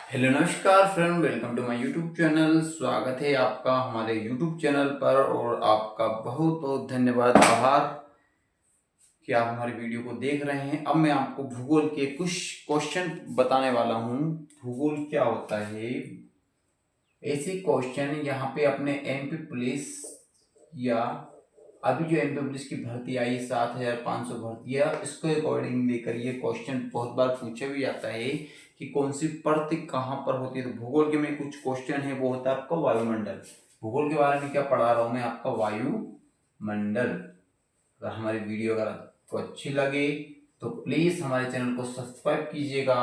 Hello नमस्कार friend, welcome to my YouTube channel. स्वागत है आपका हमारे यूट्यूब चैनल पर और आपका बहुत बहुत धन्यवाद, आभार कि आप हमारी वीडियो को देख रहे हैं। अब मैं आपको भूगोल के कुछ क्वेश्चन बताने वाला हूं। भूगोल क्या होता है, ऐसे क्वेश्चन यहाँ पे अपने एमपी पुलिस या अभी जो एमपी पुलिस की भर्ती आई 7,500 भर्ती है, इसको अकॉर्डिंग लेकर ये क्वेश्चन बहुत बार पूछा भी जाता है कि कौन सी परत कहाँ पर होती है। तो भूगोल के में कुछ क्वेश्चन है, वो होता है आपका वायुमंडल। भूगोल के बारे में क्या पढ़ा रहा हूँ मैं, आपका वायुमंडल। अगर हमारी वीडियो अगर आपको अच्छी लगे तो प्लीज हमारे चैनल को सब्सक्राइब कीजिएगा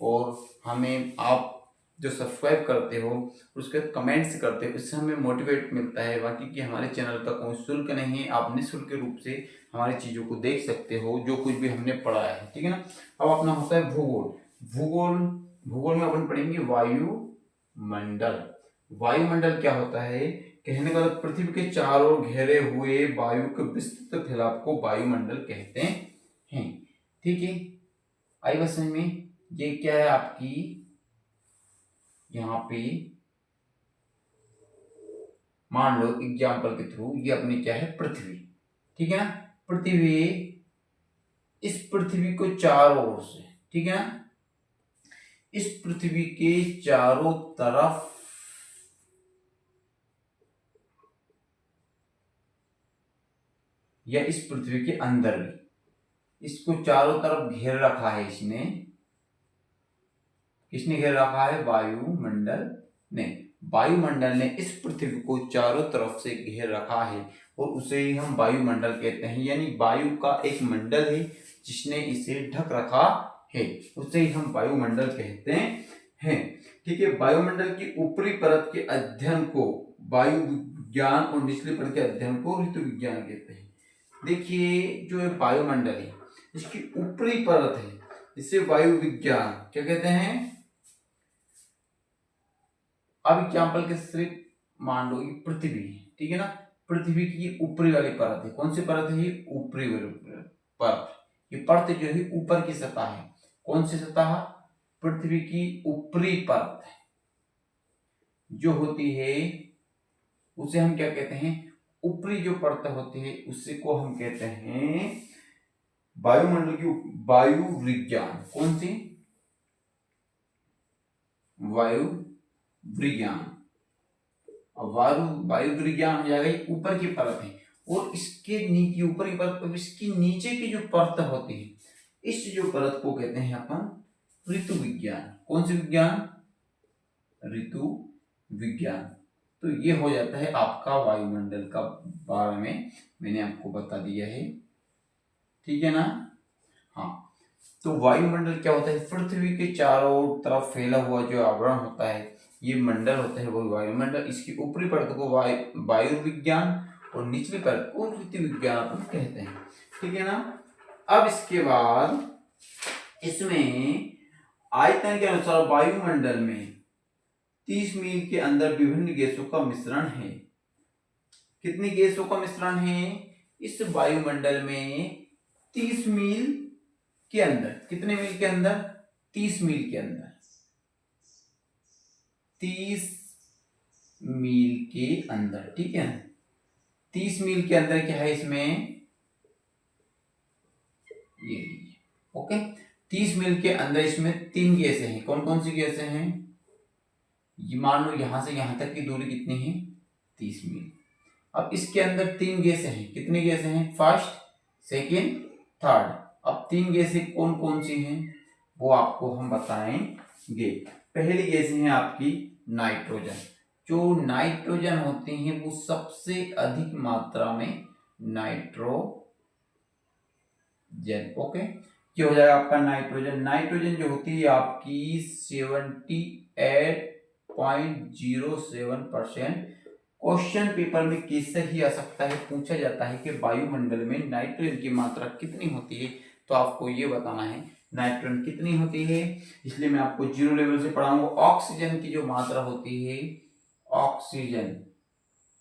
और हमें आप जो सब्सक्राइब करते हो उसके कमेंट्स करते हो, इससे हमें मोटिवेट मिलता है। बाकी कि हमारे चैनल का कोई शुल्क नहीं है, आप निःशुल्क रूप से हमारी चीज़ों को देख सकते हो जो कुछ भी हमने पढ़ा है, ठीक है ना। अब अपना होता है भूगोल। भूगोल भूगोल में अपन पढ़ेंगे वायुमंडल। वायुमंडल क्या होता है, कहने का मतलब पृथ्वी के चारों ओर घेरे हुए वायु के विस्तृत फैलाव को वायुमंडल कहते हैं, ठीक है। आई बात समझ में। ये क्या है आपकी, यहाँ पे मान लो एग्जाम्पल के थ्रू, ये अपनी क्या है, पृथ्वी, ठीक है ना। पृथ्वी, इस पृथ्वी को चारों ओर से, ठीक है ना, इस पृथ्वी के चारों तरफ या इस पृथ्वी के अंदर भी इसको चारों तरफ घेर रखा है इसने। किसने घेर रखा है, वायुमंडल ने। वायुमंडल ने इस पृथ्वी को चारों तरफ से घेर रखा है और उसे ही हम वायुमंडल कहते हैं। यानी वायु का एक मंडल है जिसने इसे ढक रखा है, उसे ही हम वायुमंडल कहते हैं, ठीक है। वायुमंडल की ऊपरी परत के अध्ययन को वायु विज्ञान और निचली परत के अध्ययन को ऋतु विज्ञान कहते हैं। देखिए जो वायुमंडल है, इसकी ऊपरी परत है, इसे वायु विज्ञान क्या कहते हैं। अब एग्जाम्पल के सिर्फ मान लो ये पृथ्वी है, ठीक है ना। पृथ्वी की ऊपरी वाली परत है, कौन सी परत है, ये ऊपरी वाली परत। ये परत जो है ऊपर की सतह है, कौन सी सतह, पृथ्वी की ऊपरी परत जो होती है उसे हम क्या कहते हैं, ऊपरी जो परत होती है उसी को हम कहते हैं वायुमंडल की वायु विज्ञान। कौन सी, वायु विज्ञान। वायु विज्ञान हो जाएगा, ये ऊपर की परत है। और इसके नीचे ऊपर की परत, इसकी नीचे की जो परत होती है, इस जो परत को कहते हैं अपन ऋतु विज्ञान। कौन सी विज्ञान, ऋतु विज्ञान। तो ये हो जाता है आपका वायुमंडल का बारे में मैंने आपको बता दिया है, ठीक है ना। हाँ, तो वायुमंडल क्या होता है, पृथ्वी के चारों तरफ फैला हुआ जो आवरण होता है, ये मंडल होता है वो वायुमंडल। इसकी ऊपरी परत को वायु विज्ञान और निचली परत को ऋतु विज्ञान अपन कहते हैं, ठीक है ना। अब इसके बाद इसमें आयतन के अनुसार वायुमंडल में 30 मील के अंदर विभिन्न गैसों का मिश्रण है। कितनी गैसों का मिश्रण है इस वायुमंडल में, 30 मील के अंदर। कितने मील के अंदर, 30 मील के अंदर, 30 मील के अंदर, ठीक है। 30 मील के अंदर क्या है इसमें, ये ओके। 30 मील के अंदर इसमें 3 गैसें हैं। कौन कौन सी गैसें हैं, ये मान लो यहां से यहां तक की दूरी कितनी है, 30 मील। अब इसके अंदर 3 गैसें हैं। कितनी गैसें हैं, फर्स्ट, सेकेंड, थर्ड। अब 3 गैसें कौन कौन सी हैं वो आपको हम बताएंगे। पहली गैस है आपकी नाइट्रोजन। जो नाइट्रोजन होती है वो सबसे अधिक मात्रा में नाइट्रोजन, ओके। क्या हो जाएगा आपका नाइट्रोजन। नाइट्रोजन जो होती है आपकी 78.07%। क्वेश्चन पेपर में कैसे ही आ सकता है, पूछा जाता है कि वायुमंडल में नाइट्रोजन की मात्रा कितनी होती है, तो आपको ये बताना है नाइट्रोजन कितनी होती है। इसलिए मैं आपको 0 लेवल से पढ़ाऊंगा। ऑक्सीजन की जो मात्रा होती है, ऑक्सीजन,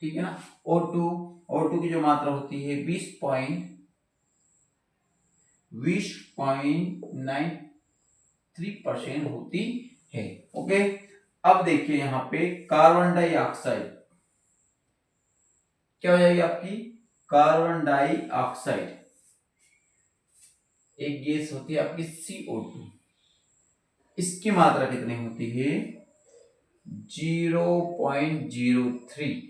ठीक है ना। O2 की जो मात्रा होती है 20.93% होती है। ओके, अब देखिए यहाँ पे कार्बन डाइऑक्साइड क्या हो जाएगी आपकी, कार्बन डाइऑक्साइड एक गैस होती है आपकी CO2, इसकी मात्रा कितनी होती है 0.03।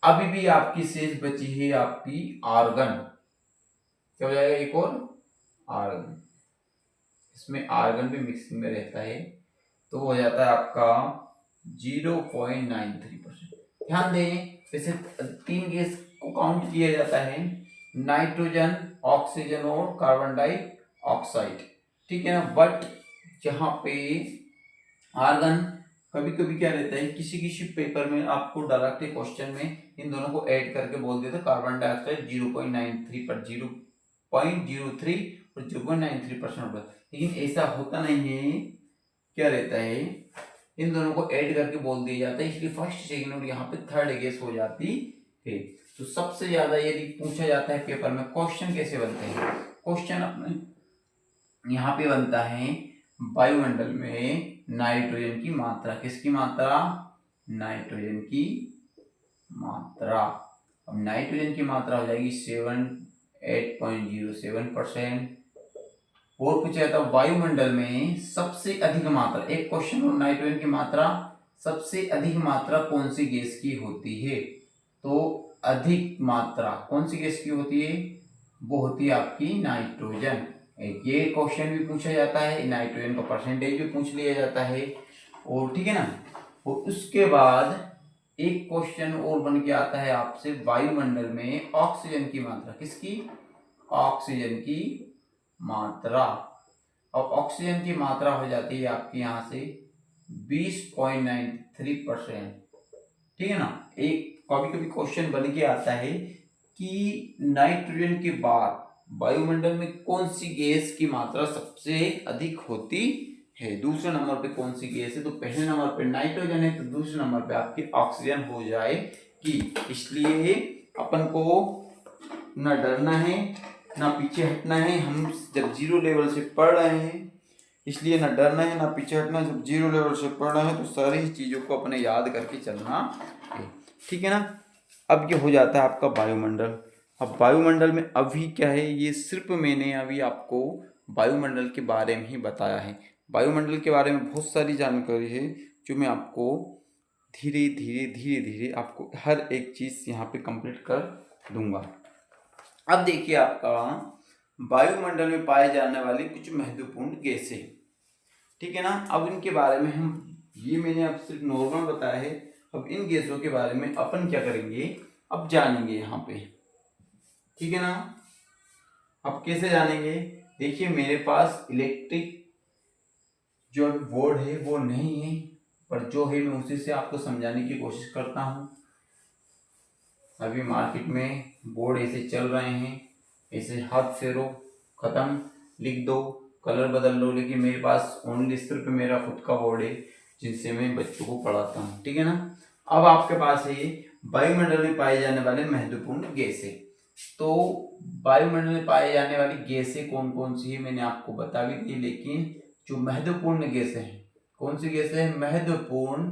अभी भी आपकी शेष बची है आपकी आर्गन, क्या हो जाएगा एक और आर्गन, इसमें आर्गन भी मिक्सिंग में रहता है तो हो जाता है आपका 0.93%। ध्यान दें वैसे 3 गैस को काउंट किया जाता है, नाइट्रोजन, ऑक्सीजन और कार्बन डाइऑक्साइड, ठीक है ना। बट जहां पे आर्गन कभी कभी क्या रहता है, किसी किसी पेपर में आपको डायरेक्टली क्वेश्चन में इन दोनों को ऐड करके बोल देते कार्बन डाइऑक्साइड 0.93 पर 0.03 और 0.93% होता है, लेकिन ऐसा होता नहीं है। क्या रहता है, इन दोनों को ऐड करके बोल दिया जाता है, इसलिए फर्स्ट, सेकंड और यहाँ पे थर्ड गैस हो जाती है। तो सबसे ज्यादा यदि पूछा जाता है पेपर में क्वेश्चन कैसे बनते हैं, क्वेश्चन अपने यहाँ पे बनता है वायुमंडल में नाइट्रोजन की मात्रा, किसकी मात्रा, नाइट्रोजन की मात्रा। अब नाइट्रोजन की मात्रा हो जाएगी 8.07%। और पूछा जाता है वायुमंडल में सबसे अधिक मात्रा, एक क्वेश्चन और नाइट्रोजन की मात्रा, सबसे अधिक मात्रा कौन सी गैस की होती है, तो अधिक मात्रा कौन सी गैस की होती है, वो होती है आपकी नाइट्रोजन। ये क्वेश्चन भी पूछा जाता है, नाइट्रोजन का परसेंटेज भी पूछ लिया जाता है, और ठीक है ना। और उसके बाद एक क्वेश्चन और बन के आता है आपसे, वायुमंडल में ऑक्सीजन की मात्रा, किसकी, ऑक्सीजन की मात्रा। और ऑक्सीजन की मात्रा हो जाती है आपकी यहां से 20.93%, ठीक है ना। एक कभी कभी क्वेश्चन बन के आता है कि नाइट्रोजन के बाद वायुमंडल में कौन सी गैस की मात्रा सबसे अधिक होती है, दूसरे नंबर पे कौन सी गैस है, तो पहले नंबर पे नाइट्रोजन है तो दूसरे नंबर पे आपकी ऑक्सीजन हो जाएगी। इसलिए अपन को ना डरना है ना पीछे हटना है, हम जब जीरो लेवल से पढ़ रहे हैं इसलिए ना डरना है ना पीछे हटना है, जब जीरो लेवल से पढ़ रहे हैं तो सारी चीज़ों को अपने याद करके चलना है, ठीक है ना। अब ये हो जाता है आपका वायुमंडल। अब वायुमंडल में अभी क्या है, ये सिर्फ मैंने अभी आपको वायुमंडल के बारे में ही बताया है। वायुमंडल के बारे में बहुत सारी जानकारी है जो मैं आपको धीरे धीरे धीरे धीरे आपको हर एक चीज़ यहाँ पे कंप्लीट कर दूंगा। अब देखिए आपका वायुमंडल में पाए जाने वाली कुछ महत्वपूर्ण गैसें, ठीक है ना। अब इनके बारे में हम, ये मैंने अब सिर्फ नॉर्मल बताया है, अब इन गैसों के बारे में अपन क्या करेंगे, अब जानेंगे यहाँ पे, ठीक है ना। अब कैसे जानेंगे, देखिए मेरे पास इलेक्ट्रिक जो बोर्ड है वो नहीं है, पर जो है मैं उसी से आपको समझाने की कोशिश करता हूँ। अभी मार्केट में बोर्ड ऐसे चल रहे हैं, ऐसे हाथ फेरो खत्म, लिख दो, कलर बदल लो, लेकिन मेरे पास ओनली सिर्फ मेरा खुद का बोर्ड है जिनसे मैं बच्चों को पढ़ाता हूँ, ठीक है ना। अब आपके पास है वायुमंडल में पाए जाने वाले महत्वपूर्ण गैसें। तो वायुमंडल में पाए जाने वाली गैसें कौन कौन सी है मैंने आपको बता भी दी, लेकिन जो महत्वपूर्ण गैसें हैं, कौन सी गैसें हैं, महत्वपूर्ण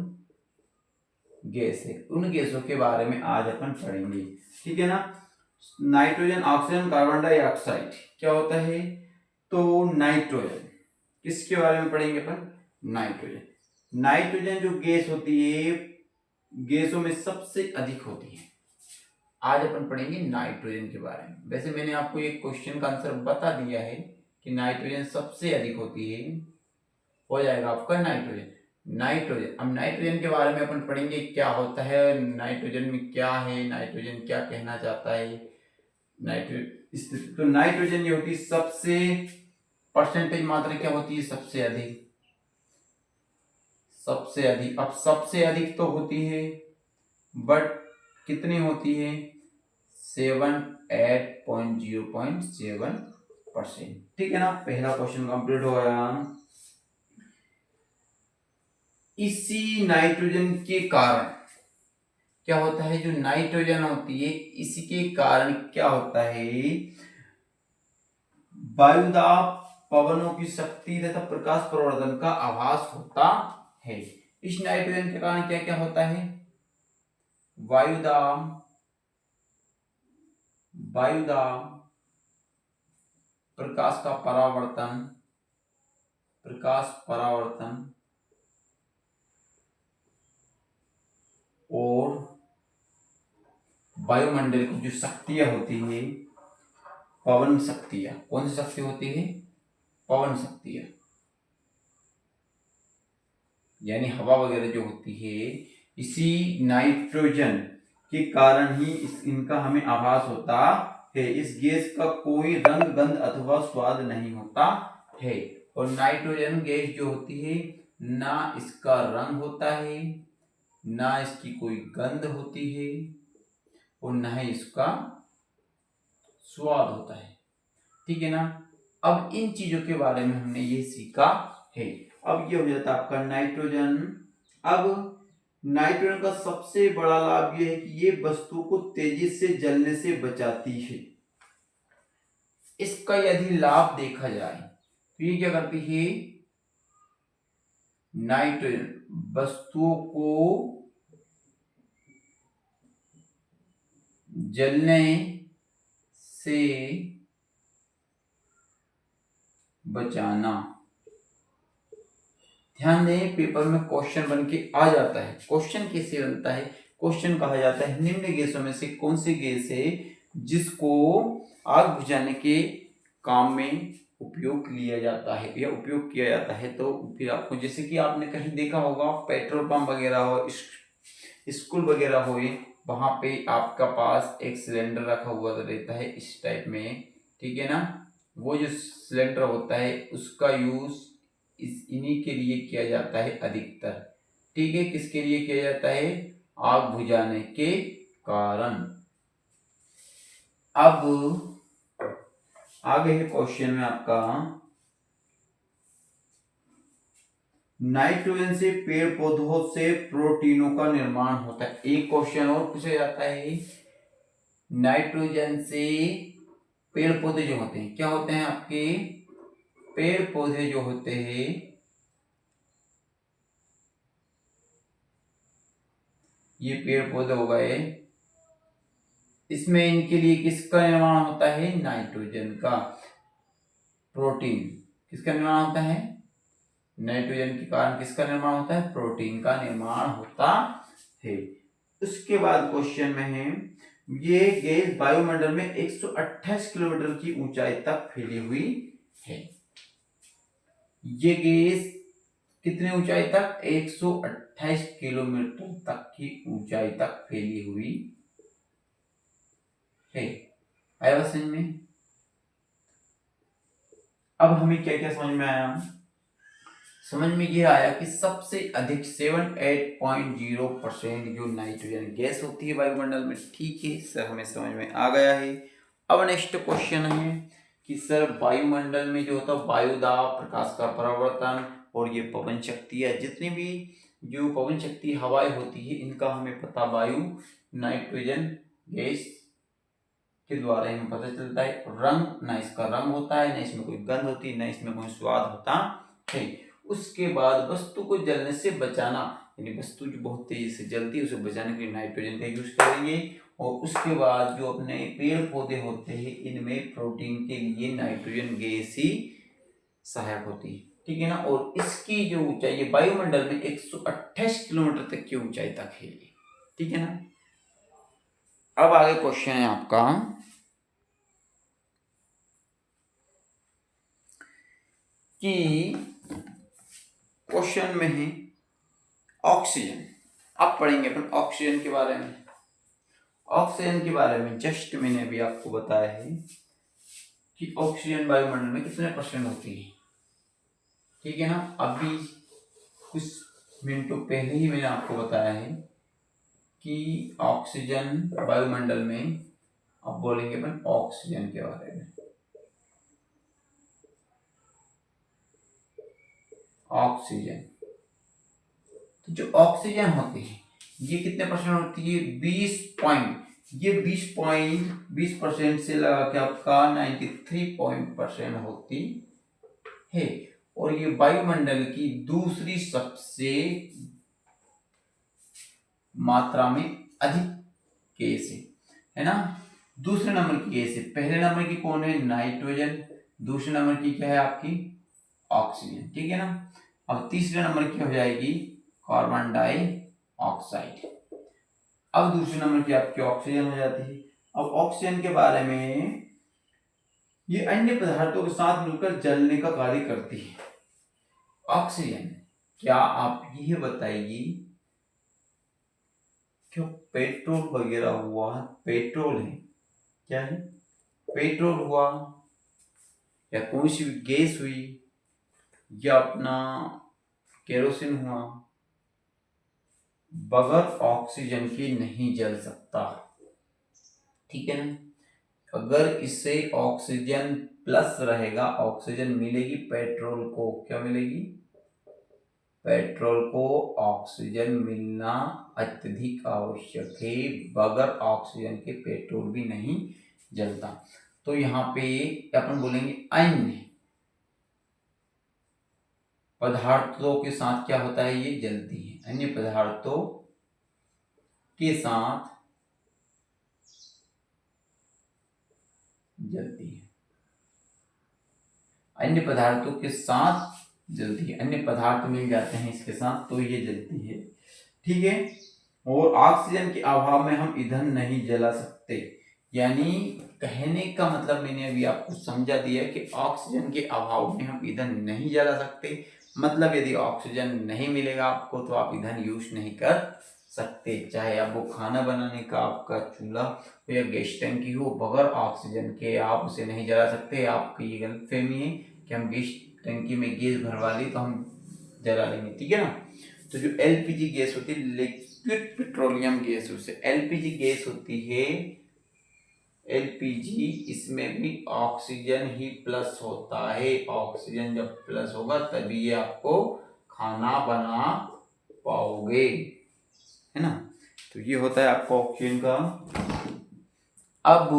गैस है, उन गैसों के बारे में आज अपन पढ़ेंगे, ठीक है ना। नाइट्रोजन, ऑक्सीजन, कार्बन डाइऑक्साइड क्या होता है, तो नाइट्रोजन किसके बारे में पढ़ेंगे अपन, नाइट्रोजन। नाइट्रोजन जो गैस होती है गैसों में सबसे अधिक होती है, आज अपन पढ़ेंगे नाइट्रोजन के बारे में। वैसे मैंने आपको एक क्वेश्चन का आंसर बता दिया है कि नाइट्रोजन सबसे अधिक होती है, हो जाएगा आपका नाइट्रोजन। नाइट्रोजन, अब नाइट्रोजन के बारे में अपन पढ़ेंगे क्या होता है, नाइट्रोजन में क्या है, नाइट्रोजन क्या कहना चाहता है, नाइट्रोजन, तो नाइट्रोजन ये होती है सबसे, परसेंटेज मात्रा क्या होती है, सबसे अधिक, सबसे अधिक। अब सबसे अधिक तो होती है बट कितनी होती है, 78.0.7%, ठीक है ना। पहला क्वेश्चन कंप्लीट हो गया। इसी नाइट्रोजन के कारण क्या होता है, जो नाइट्रोजन होती है इसी के कारण क्या होता है, वायुदाब, पवनों की शक्ति तथा प्रकाश प्रवर्धन का आभास होता है। इस नाइट्रोजन के कारण क्या क्या होता है? वायुदाम, प्रकाश का परावर्तन, और वायुमंडल की जो शक्तियां होती है, पवन शक्तियां, कौन सी शक्ति होती है? पवन शक्तियां, यानी हवा वगैरह जो होती है, इसी नाइट्रोजन के कारण ही इनका हमें आभास होता है। इस गैस का कोई रंग, गंध अथवा स्वाद नहीं होता है। और नाइट्रोजन गैस जो होती है, ना इसका रंग होता है, ना इसकी कोई गंध होती है, और ना ही इसका स्वाद होता है। ठीक है ना। अब इन चीजों के बारे में हमने ये सीखा है। अब ये हो जाता है आपका नाइट्रोजन। अब नाइट्रोजन का सबसे बड़ा लाभ ये है कि ये वस्तु को तेजी से जलने से बचाती है। इसका यदि लाभ देखा जाए तो ये क्या करती है? नाइट्रोजन वस्तुओं को जलने से बचाना। ध्यान दें, पेपर में क्वेश्चन बन के आ जाता है। क्वेश्चन कैसे बनता है? क्वेश्चन कहा जाता है निम्न गैसों में से कौन सी गैस है जिसको आग बुझाने के काम में उपयोग लिया जाता है या उपयोग किया जाता है। तो फिर आपको, जैसे कि आपने कहीं देखा होगा, पेट्रोल पंप वगैरह हो, स्कूल वगैरह हो, वहां पे आपका पास एक सिलेंडर रखा हुआ रहता है इस टाइप में। ठीक है ना। वो जो सिलेंडर होता है उसका यूज इन्हीं के लिए किया जाता है अधिकतर। ठीक है, किसके लिए किया जाता है? आग बुझाने के कारण। अब आगे है क्वेश्चन में आपका, नाइट्रोजन से पेड़ पौधों से प्रोटीनों का निर्माण होता है। एक क्वेश्चन और पूछा जाता है, नाइट्रोजन से पेड़ पौधे जो होते हैं, क्या होते हैं आपके? पेड़ पौधे जो होते हैं, ये पेड़ पौधे हो गए, इसमें इनके लिए किसका निर्माण होता है? नाइट्रोजन का। प्रोटीन किसका निर्माण होता है? नाइट्रोजन के कारण किसका निर्माण होता है? प्रोटीन का निर्माण होता है। उसके बाद क्वेश्चन में है, ये गैस वायुमंडल में 128 किलोमीटर की ऊंचाई तक फैली हुई है। ये गैस कितनी ऊंचाई तक? 128 किलोमीटर तक की ऊंचाई तक फैली हुई है। आया समझ में? अब हमें क्या क्या समझ में आया? समझ में ये आया कि सबसे अधिक 78.0% जो नाइट्रोजन गैस होती है वायुमंडल में। ठीक है सर, हमें समझ में आ गया है। अब नेक्स्ट क्वेश्चन है कि सर वायुमंडल में जो होता है वायुदाब, प्रकाश का परावर्तन और ये पवन शक्ति है, जितनी भी जो पवन शक्ति हवाएं होती है, इनका हमें पता वायु नाइट्रोजन गैस के द्वारा हमें पता चलता है। रंग, ना इसका रंग होता है, ना इसमें कोई गंध होती है, ना इसमें कोई स्वाद होता है। उसके बाद वस्तु को जलने से बचाना, यानी वस्तु जो बहुत तेजी से जलती है उसे बचाने के लिए नाइट्रोजन का यूज करेंगे। और उसके बाद जो अपने पेड़ पौधे होते हैं, इनमें प्रोटीन के लिए नाइट्रोजन गैस ही सहायक होती है। ठीक है ना। और इसकी जो ऊंचाई है वायुमंडल में 128 किलोमीटर तक की ऊंचाई तक है। ठीक है ना। अब आगे क्वेश्चन है आपका कि क्वेश्चन में है ऑक्सीजन। अब पढ़ेंगे अपन ऑक्सीजन के बारे में। ऑक्सीजन के बारे में जस्ट मैंने अभी आपको बताया है कि ऑक्सीजन वायुमंडल में कितने परसेंट होती है। ठीक है ना। अभी कुछ मिनटों पहले ही मैंने आपको बताया है कि ऑक्सीजन वायुमंडल में, अब बोलेंगे अपन ऑक्सीजन के बारे में। ऑक्सीजन, तो जो ऑक्सीजन होती है ये कितने परसेंट होती है? 20% से लगा के आपका 93% होती है। और ये वायुमंडल की दूसरी सबसे मात्रा में अधिक गैस है ना। दूसरे नंबर की गैस है, पहले नंबर की कौन है, नाइट्रोजन, दूसरे नंबर की क्या है आपकी, ऑक्सीजन, ठीक है ना। अब तीसरे नंबर की हो जाएगी कार्बन डाइऑक्साइड। अब दूसरे नंबर की आपकी ऑक्सीजन हो जाती है। अब ऑक्सीजन के बारे में, ये अन्य पदार्थों के साथ मिलकर जलने का कार्य करती है। ऑक्सीजन, क्या आप यह बताइए, क्यों पेट्रोल वगैरह हुआ, पेट्रोल है, क्या है, पेट्रोल हुआ या कोई सी भी गैस हुई या अपना केरोसिन हुआ, बगैर ऑक्सीजन के नहीं जल सकता, ठीक है ना। अगर इससे ऑक्सीजन प्लस रहेगा, ऑक्सीजन मिलेगी पेट्रोल को, क्या मिलेगी, पेट्रोल को ऑक्सीजन मिलना अत्यधिक आवश्यक है, बगैर ऑक्सीजन के पेट्रोल भी नहीं जलता। तो यहाँ पे अपन बोलेंगे अन्य पदार्थों के साथ क्या होता है, ये जलती है, अन्य पदार्थों के साथ जलती है, अन्य पदार्थों के साथ जलती है, अन्य पदार्थ मिल जाते हैं इसके साथ तो ये जलती है, ठीक है। और ऑक्सीजन के अभाव में हम ईंधन नहीं जला सकते, यानी कहने का मतलब मैंने अभी आपको समझा दिया कि ऑक्सीजन के अभाव में हम ईंधन नहीं जला सकते, मतलब यदि ऑक्सीजन नहीं मिलेगा आपको तो आप ईंधन यूज नहीं कर सकते, चाहे आप वो खाना बनाने का आपका चूल्हा हो या गैस टंकी हो, बगैर ऑक्सीजन के आप उसे नहीं जला सकते। आपकी ये गलतफहमी है कि हम गैस टंकी में गैस भरवा ली तो हम जला लेंगे, ठीक है ना। तो जो एलपीजी गैस होती है, लिक्विड पेट्रोलियम गैस, उससे एलपीजी गैस होती है, एलपीजी, इसमें भी ऑक्सीजन ही प्लस होता है, ऑक्सीजन जब प्लस होगा तभी ये आपको खाना बना पाओगे, है ना। तो ये होता है आपका ऑक्सीजन का। अब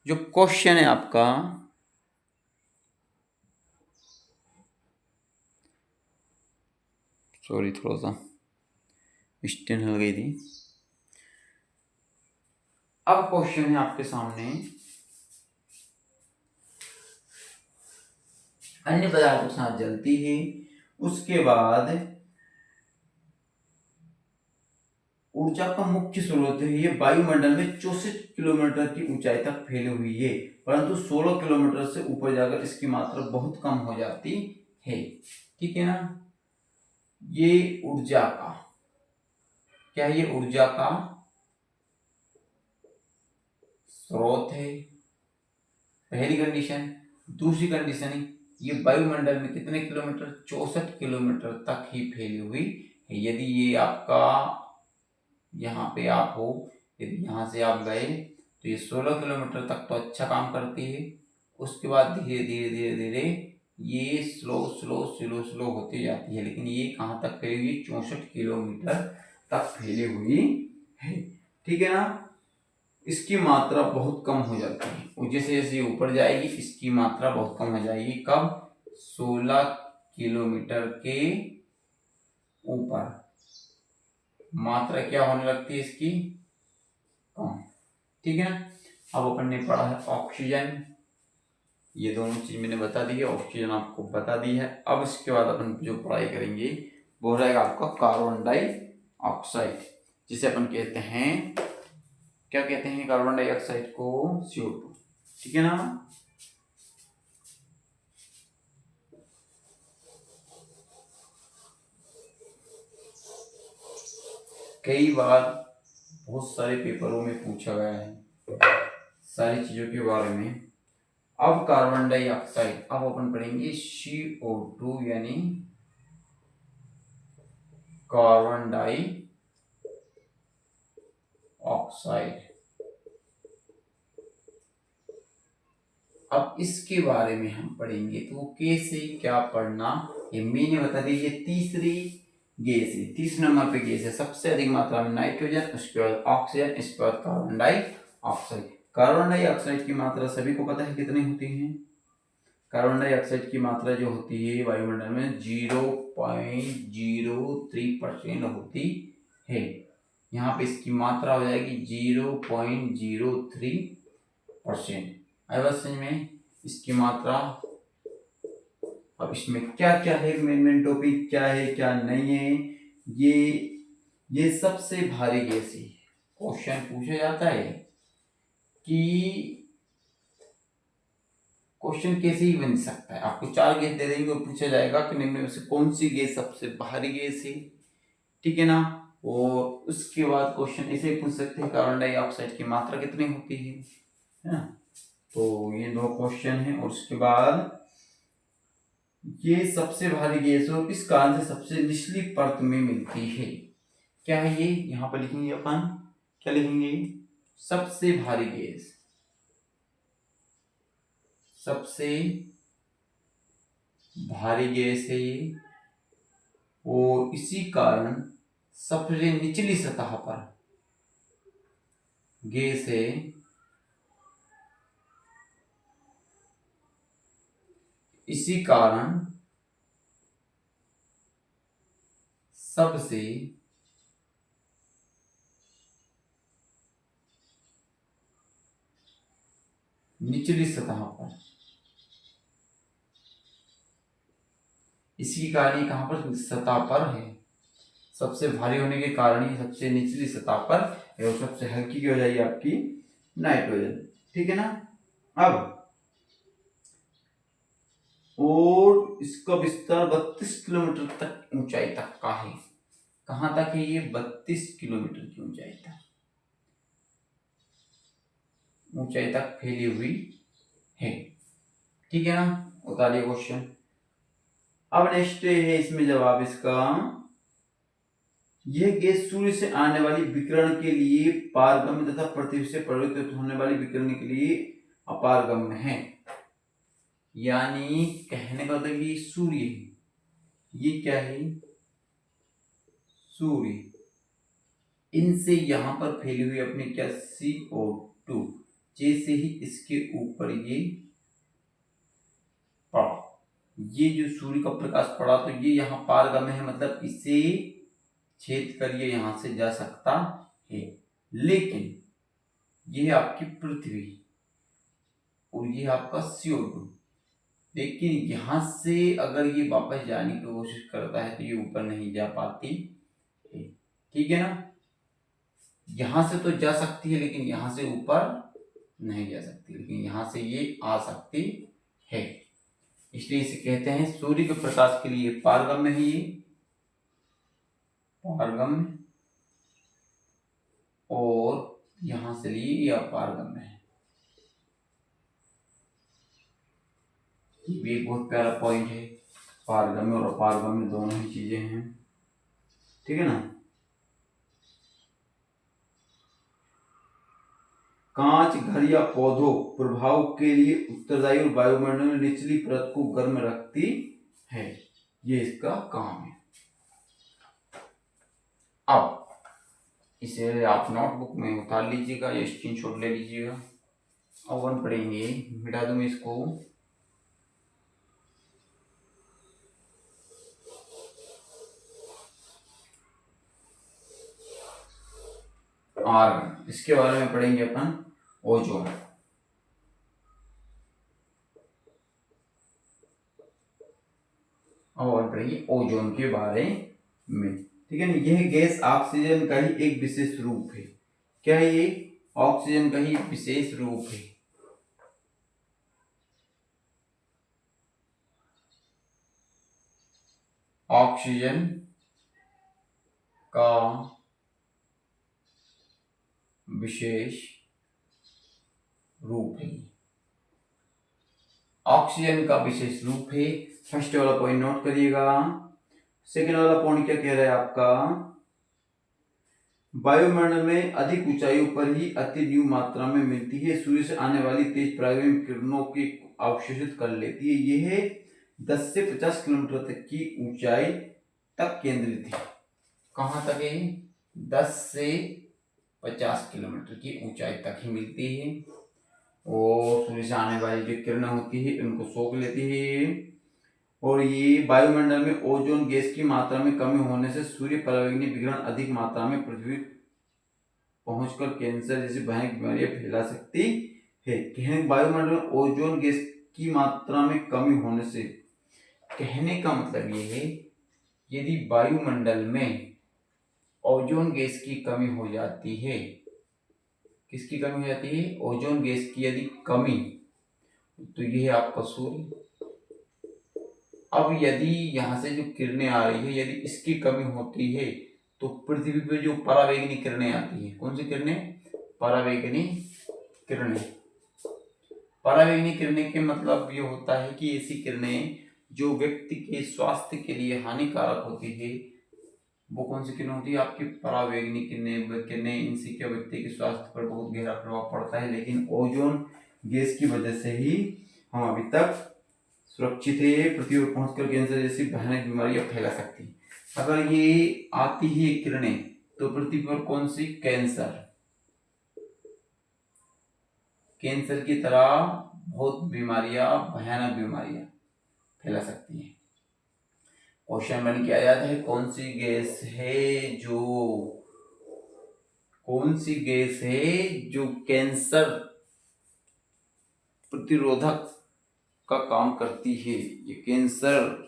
जो क्वेश्चन है आपका, सॉरी थोड़ा सा स्टेन हिल गई थी। अब क्वेश्चन है आपके सामने, अन्य पदार्थों के साथ जलती है, उसके बाद ऊर्जा का मुख्य स्रोत है, ये वायुमंडल में 64 किलोमीटर की ऊंचाई तक फैली हुई है, परंतु 16 किलोमीटर से ऊपर जाकर इसकी मात्रा बहुत कम हो जाती है, ठीक है ना। ये ऊर्जा का क्या है, ये ऊर्जा का स्रोत है, पहली कंडीशन। दूसरी कंडीशन है, ये वायुमंडल में कितने किलोमीटर, 64 किलोमीटर तक ही फैली हुई है। यदि ये आपका यहाँ पे आप हो, यदि यहाँ से आप गए तो ये 16 किलोमीटर तक तो अच्छा काम करती है, उसके बाद धीरे धीरे धीरे धीरे ये स्लो स्लो स्लो स्लो होती जाती है, लेकिन ये कहाँ तक फैली हुई, 64 किलोमीटर तक फैली हुई है, ठीक है ना। इसकी मात्रा बहुत कम हो जाती है, और जैसे जैसे ऊपर जाएगी इसकी मात्रा बहुत कम हो जाएगी, कब, 16 किलोमीटर के ऊपर मात्रा क्या होने लगती है इसकी, कम, ठीक है ना। अब अपन ने पढ़ा है ऑक्सीजन, ये दोनों चीज मैंने बता दी है, ऑक्सीजन आपको बता दी है। अब इसके बाद अपन जो पढ़ाई करेंगे वो रहेगा आपका कार्बन डाइऑक्साइड, जिसे अपन कहते हैं, क्या कहते हैं कार्बन डाइऑक्साइड को, CO2, ठीक है ना। कई बार बहुत सारे पेपरों में पूछा गया है सारी चीजों के बारे में। अब कार्बन डाइऑक्साइड, अब अपन पढ़ेंगे CO2 यानी कार्बन डाइऑक्साइड। अब इसके बारे में हम पढ़ेंगे तो कैसे क्या पढ़ना, ये मैंने बता दी, ये तीसरी गैस है, तीसरे नंबर पे गैस है, सबसे अधिक मात्रा में नाइट्रोजन, उसके बाद ऑक्सीजन, इसके बाद कार्बन डाइऑक्साइड। कार्बन डाइऑक्साइड की मात्रा सभी को पता है कितनी होती है, कार्बन डाइऑक्साइड की मात्रा जो होती है वायुमंडल में 0.03% होती है। यहाँ पे इसकी मात्रा हो जाएगी 0.03%। आई बात समझ में? इसकी मात्रा। अब इसमें क्या क्या है, मेन टॉपिक क्या है क्या नहीं है, ये सबसे भारी गैस है। क्वेश्चन पूछा जाता है कि क्वेश्चन कैसे ही बन सकता है, आपको 4 गैस दे देंगे और पूछा जाएगा कि निम्न में से कौन सी गैस सबसे भारी गैस है, ठीक है ना। और उसके बाद क्वेश्चन ऐसे पूछ सकते हैं कार्बन डाइऑक्साइड की मात्रा कितनी होती है ना। तो ये 2 क्वेश्चन है। और उसके बाद ये सबसे भारी गैस और इस कारण से सबसे निचली परत में मिलती है। क्या है ये? यहाँ पर लिखेंगे अपन, क्या लिखेंगे? सबसे भारी गैस, सबसे भारी गैस है ये, और इसी कारण सबसे निचली सतह पर गैस है, इसी कारण सबसे निचली सतह पर, इसी कारण ये कहां पर? सतह पर है। सबसे भारी होने के कारण ये सबसे निचली सतह पर है और सबसे हल्की की हो जाएगी आपकी नाइट्रोजन, ठीक है ना। अब और इसका विस्तार 32 किलोमीटर तक ऊंचाई तक का है। कहां तक है ये? 32 किलोमीटर की ऊंचाई तक फैली हुई है, ठीक है ना। बताइए क्वेश्चन। अब नेक्स्ट है इसमें जवाब इसका, यह गैस सूर्य से आने वाली विकिरण के लिए पारगम्य तथा पृथ्वी से परावर्तित होने वाली विकिरण के लिए अपारगम्य है। यानी कहने का मतलब ये सूर्य है, ये क्या है? सूर्य, इनसे यहां पर फैली हुई अपनी क्या? CO2, जैसे ही इसके ऊपर ये पड़ा, ये जो सूर्य का प्रकाश पड़ा तो ये यहाँ पारगम्य है, मतलब इसे छेद कर ये यहां से जा सकता है। लेकिन ये आपकी पृथ्वी और ये आपका CO2, लेकिन यहां से अगर ये वापस जाने की कोशिश करता है तो ये ऊपर नहीं जा पाती है, ठीक है ना। यहां से तो जा सकती है लेकिन यहां से ऊपर नहीं जा सकती, लेकिन यहां से ये आ सकती है। इसलिए इसे कहते हैं सूर्य के प्रकाश के लिए पारगम्य है ये, पारगम्य, और यहां से लिए ये अपारगम्य है। ये भी एक बहुत प्यारा पॉइंट है, पारगम्य और अपारगम्य दोनों ही चीजें हैं, ठीक है ना। कांच, घर या पौधों प्रभाव के लिए उत्तरदायी और वायुमंडल में निचली परत को गर्म रखती है, ये इसका काम है। अब इसे आप नोटबुक में उतार लीजिएगा या स्क्रीनशॉट ले लीजिएगा। अब वन पढ़ेंगे, मिटा दूं इसको। आर्गन, इसके बारे में पढ़ेंगे अपन। ओजोन, और पढ़ेंगे ओजोन के बारे में, ठीक है ना। यह गैस ऑक्सीजन का ही एक विशेष रूप है। क्या है ये? ऑक्सीजन का ही विशेष रूप है। ऑक्सीजन का विशेष रूप है, ऑक्सीजन का विशेष रूप है। फर्स्ट वाला पॉइंट नोट करिएगा। सेकेंड वाला पॉइंट क्या कह रहा है आपका? वायुमंडल में अधिक ऊंचाइयों पर ही अति न्यून मात्रा में मिलती है, सूर्य से आने वाली तेज पराबैंगनी किरणों की अवशोषित कर लेती है। यह 10 से 50 किलोमीटर तक की ऊंचाई तक केंद्रित है। कहां तक है? 10 से 50 किलोमीटर की ऊंचाई तक ही मिलती है। और सूर्य से आने वाली जो किरणें होती है उनको सोख लेती है। और ये वायुमंडल में ओजोन गैस की मात्रा में कमी होने से सूर्य परावैंगनी विकिरण अधिक मात्रा में पृथ्वी पहुंचकर कैंसर जैसी भयानक बीमारियां फैला सकती है। कहने वायुमंडल में ओजोन गैस की मात्रा में कमी होने से, कहने का मतलब ये है यदि वायुमंडल में ओजोन गैस की कमी हो जाती है, किसकी कमी हो जाती है? ओजोन गैस की यदि कमी, तो ये है आपका सूर्य। अब यदि यहाँ से जो किरणें आ रही है यदि इसकी कमी होती है तो पृथ्वी पे जो परावैंगनी किरणें आती है, कौन सी किरणें? परावैंगनी किरणें। परावैंगनी किरणें के मतलब ये होता है कि ऐसी किरणें जो व्यक्ति के स्वास्थ्य के लिए हानिकारक होती है, वो कौन सी किरणें होती है? आपकी परावैंगनी किरणें। इनसे क्या व्यक्ति के स्वास्थ्य पर बहुत गहरा प्रभाव पड़ता है, लेकिन ओजोन गैस की वजह से ही हम अभी तक सुरक्षित है। पृथ्वी पर पहुंचकर कैंसर जैसी भयानक बीमारियां फैला सकती है। अगर ये आती ही किरणें तो पृथ्वी पर कौन सी? कैंसर की तरह बहुत बीमारियां, भयानक बीमारियां फैला सकती है। क्वेश्चन बन के आ जाता है कौन सी गैस है जो कैंसर प्रतिरोधक का काम करती है? ये कैंसर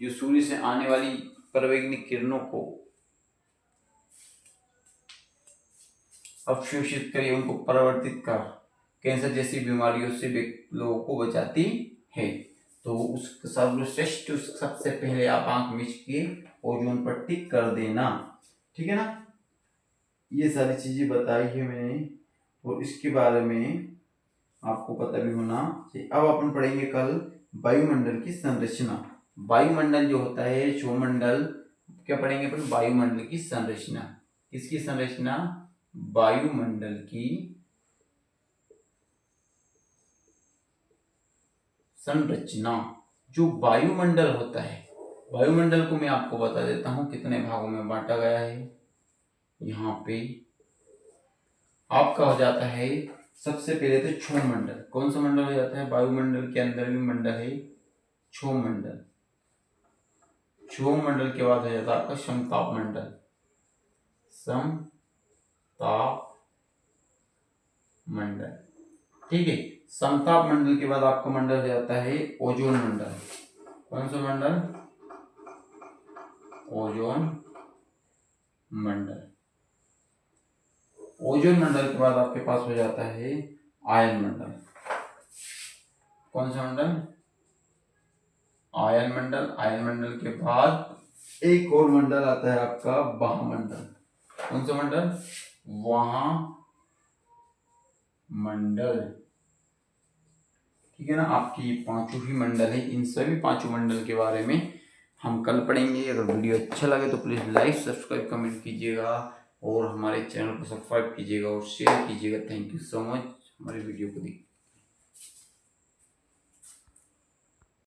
जो सूर्य से आने वाली परावैंगनी किरणों को अवशोषित कर, उनको परावर्तित कर कैंसर जैसी बीमारियों से लोगों को बचाती है। तो उस सर्वश्रेष्ठ सबसे पहले आप आंख मिच के ओजोन पर टिक कर देना, ठीक है ना। ये सारी चीजें बताई है मैंने और इसके बारे में आपको पता भी होना चाहिए। अब अपन पढ़ेंगे कल वायुमंडल की संरचना। वायुमंडल जो होता है, सौरमंडल, क्या पढ़ेंगे अपन? वायुमंडल की संरचना। किसकी संरचना? वायुमंडल की संरचना। जो वायुमंडल होता है, वायुमंडल को मैं आपको बता देता हूं कितने भागों में बांटा गया है। यहाँ पे आपका हो जाता है सबसे पहले तो क्षोमंडल। कौन सा मंडल हो जाता है? वायुमंडल के अंदर भी मंडल है क्षोमंडल। क्षोमंडल के बाद हो जाता है आपका समताप मंडल। समताप मंडल, ठीक है। समताप मंडल के बाद आपका मंडल हो जाता है ओजोन मंडल। कौन सा मंडल? ओजोन मंडल। ओजोन मंडल के बाद आपके पास हो जाता है आयन मंडल। कौन सा मंडल? आयन मंडल। आयन मंडल के बाद एक और मंडल आता है आपका वाहमंडल। कौन सा मंडल? वाहमंडल, ठीक है ना। आपकी पांचों ही मंडल है। इन सभी पांचों मंडल के बारे में हम कल पढ़ेंगे। अगर वीडियो अच्छा लगे तो प्लीज लाइक, सब्सक्राइब, कमेंट कीजिएगा और हमारे चैनल को सब्सक्राइब कीजिएगा और शेयर कीजिएगा। थैंक यू सो मच हमारे वीडियो को देखिए।